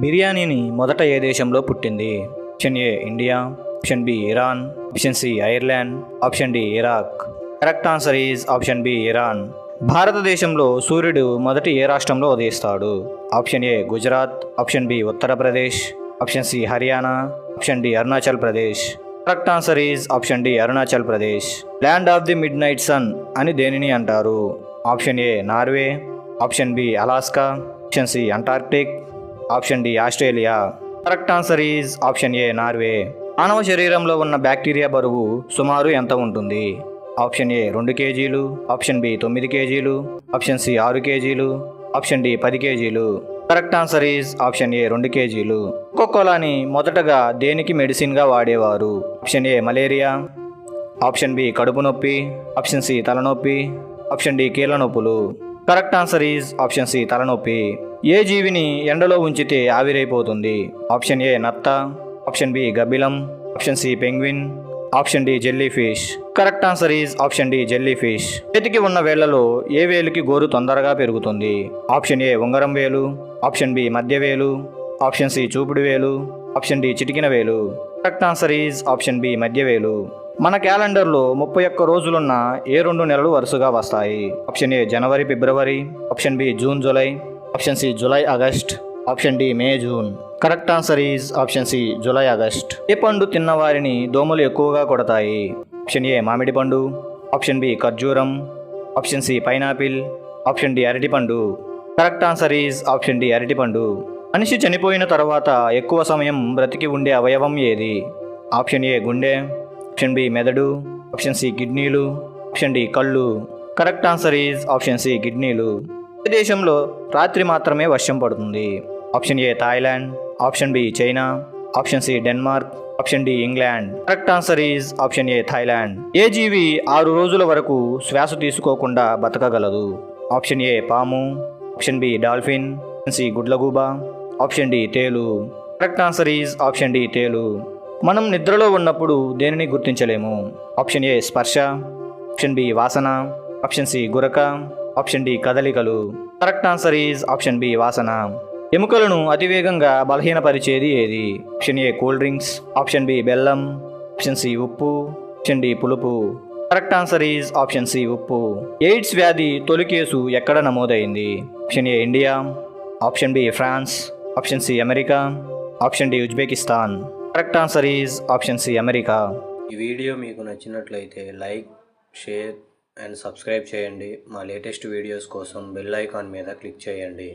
బిర్యానీని మొదట ఏ దేశంలో పుట్టింది? Option A India, option B Iran, option C Ireland, option D Iraq. Correct answer is option B Iran. భారతదేశంలో సూర్యుడు మొదటి ఏ రాష్ట్రంలో ఉదయిస్తాడు? Option A Gujarat, option B Uttar Pradesh, option C Haryana, option D Arunachal Pradesh. Correct answer is option D Arunachal Pradesh. Land of the midnight sun అని దేనిని అంటారు? Option A Norway, option B Alaska, option C Antarctic, option D Australia. Correct answer is option A Norway. మానవ శరీరంలో ఉన్న bacteria బరువు సుమారు ఎంత ఉంటుంది? ఆప్షన్ ఏ 2 కేజీలు, ఆప్షన్ బి 9 కేజీలు, ఆప్షన్ సి 6 కేజీలు, ఆప్షన్ డి 10 కేజీలు. Correct answer is option A 2 కేజీలు. కోకోలాని మొదటగా దేనికి మెడిసిన్గా వాడేవారు? Option A malaria, option B కడుపు నొప్పి, ఆప్షన్ సి తలనొప్పి, ఆప్షన్ డి కీళ్ళ నొప్పులు. Correct answer is option C తలనొప్పి. ఏ జీవిని ఎండలో ఉంచితే ఆవిరైపోతుంది? ఆప్షన్ ఏ నత్త, ఆప్షన్ బి గబ్బిలం, option C penguin, option D jellyfish. Correct answer is option D jellyfish. చేతికి ఉన్న వేళ్లలో ఏ వేలుకి గోరు తొందరగా పెరుగుతుంది? ఆప్షన్ ఏ ఉంగరం వేలు, ఆప్షన్ బి మధ్య వేలు, ఆప్షన్ సి చూపుడు వేలు, ఆప్షన్ డి చిటికిన వేలు. Correct answer is option B మధ్య వేలు. మన క్యాలెండర్లో 31 రోజులున్న ఏ 2 నెలలు వరుసగా వస్తాయి? ఆప్షన్ ఏ జనవరి ఫిబ్రవరి, option B June July, option C July August, option D May June. Correct answer is option C July August. ఏ పండు తిన్నవారిని దోమలు ఎక్కువగా కొడతాయి? ఆప్షన్ ఏ మామిడి పండు, ఆప్షన్ బి ఖర్జూరం, option C pineapple, option D అరటిపండు. Correct answer is option D అరటిపండు. మనిషి చనిపోయిన తర్వాత ఎక్కువ సమయం బ్రతికి ఉండే అవయవం ఏది? ఆప్షన్ ఏ గుండె, ఆప్షన్ బి మెదడు, ఆప్షన్ సి కిడ్నీలు, ఆప్షన్ డి కళ్ళు. Correct answer is option C కిడ్నీలు. ఏ దేశంలో రాత్రి మాత్రమే వర్షం పడుతుంది? Option A Thailand, option B China, option C Denmark, option D England. Correct answer is option A Thailand. ఏ జీవి 6 రోజుల వరకు శ్వాస తీసుకోకుండా బతకగలదు? ఆప్షన్ ఏ పాము, option B dolphin, option C గుడ్లగూబ, ఆప్షన్ డి తేలు. Correct answer is option D తేలు. మనం నిద్రలో ఉన్నప్పుడు దేనిని గుర్తించలేము? ఆప్షన్ ఏ స్పర్శ, ఆప్షన్ బి వాసన, ఆప్షన్ సి గురక, ఆప్షన్ డి కదలికలు. Correct answer is option B వాసన. ఎముకలను అతివేగంగా బలహీనపరిచేది ఏది? Option A cool drinks, option B బెల్లం, ఆప్షన్ సి ఉప్పు, ఆప్షన్ డి పులుపు. Correct answer is option C ఉప్పు. ఎయిడ్స్ వ్యాధి తొలి కేసు ఎక్కడ నమోదైంది? Option A India, option B France, option C America, option D Uzbekistan. Correct answer is option C America. ఈ వీడియో మీకు నచ్చినట్లయితే లైక్, షేర్ అండ్ సబ్స్క్రైబ్ చేయండి. మా లేటెస్ట్ వీడియోస్ కోసం బెల్ ఐకాన్ మీద క్లిక్ చేయండి.